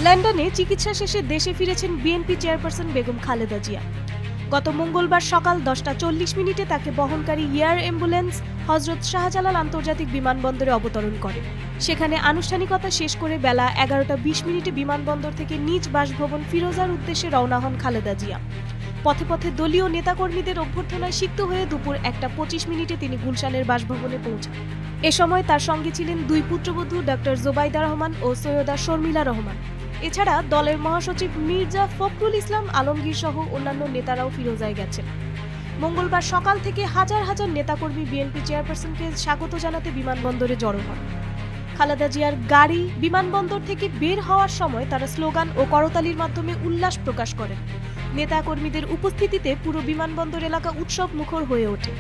লন্ডনে চিকিৎসা শেষে দেশে ফিরেছেন বিএনপি চেয়ারপারসন বেগম খালেদা জিয়া। গত মঙ্গলবার সকাল 10টা 40 মিনিটে তাকে বহনকারী এয়ার অ্যাম্বুলেন্স হজরত শাহজালাল আন্তর্জাতিক বিমানবন্দরে অবতরণ করে। সেখানে আনুষ্ঠানিকতা শেষ করে বেলা 11টা 20 মিনিটে বিমানবন্দর থেকে নিজ বাসভবন ফিরোজার উদ্দেশ্যে রওনা হন খালেদা জিয়া। পথে পথে দলীয় নেতাকর্মীদের অভ্যর্থনায় সিক্ত হয়ে দুপুর 1টা 25 মিনিটে তিনি গুলশানের বাসভবনে পৌঁছান। এ সময় তার সঙ্গে ছিলেন দুই পুত্রবধূ ডক্টর জোবাইদা রহমান ও সৈয়দা শর্মিলা রহমান। এছাড়া দলের মহাসচিব মির্জা ফখরুল ইসলাম আলমগীর সহ অন্যান্য নেতারাও ফিরোজায় গেছেন। মঙ্গলবার সকাল থেকে হাজার হাজার নেতাকর্মী বিএনপি চেয়ারপারসনকে স্বাগত জানাতে বিমানবন্দরে জড়ো হন। খালেদা জিয়ার গাড়ি বিমানবন্দর থেকে বের হওয়ার সময় তারা স্লোগান ও করতালির মাধ্যমে উল্লাস প্রকাশ করেন। নেতাকর্মীদের উপস্থিতিতে পুরো বিমানবন্দর এলাকা উৎসব মুখর হয়ে ওঠে।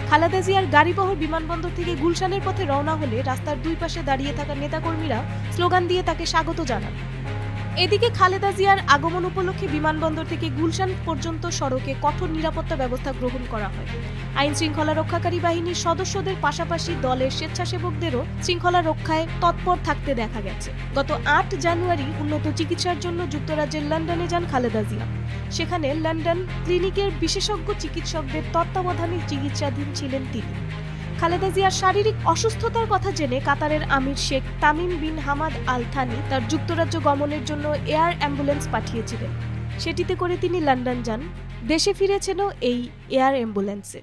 খালেদা জিয়ার গাড়িবহর বিমানবন্দর থেকে গুলশানের পথে রওনা হলে রাস্তার দুই পাশে দাঁড়িয়ে থাকা নেতাকর্মীরা স্লোগান দিয়ে তাকে স্বাগত জানান। এদিকে খালেদা জিয়ার আগমন উপলক্ষে বিমানবন্দর থেকে গুলশান পর্যন্ত সড়কে কঠোর নিরাপত্তা ব্যবস্থা গ্রহণ করা হয়। আইন শৃঙ্খলা রক্ষাকারী বাহিনীর সদস্যদের পাশাপাশি দলের স্বেচ্ছাসেবকদেরও শৃঙ্খলা রক্ষায় তৎপর থাকতে দেখা গেছে। গত 8 জানুয়ারি উন্নত চিকিৎসার জন্য যুক্তরাজ্যের লন্ডনে যান খালেদা জিয়া। সেখানে লন্ডন ক্লিনিকের বিশেষজ্ঞ চিকিৎসকদের তত্ত্বাবধানে চিকিৎসাধীন ছিলেন তিনি। খালেদা জিয়ার শারীরিক অসুস্থতার কথা জেনে কাতারের আমির Sheikh Tamim bin Hamad Al Thani তার যুক্তরাজ্য গমনের জন্য এয়ার অ্যাম্বুলেন্স পাঠিয়েছিলেন। সেটিতে করে তিনি লন্ডন যান। দেশে ফিরেছেনও এই এয়ার অ্যাম্বুলেন্সে।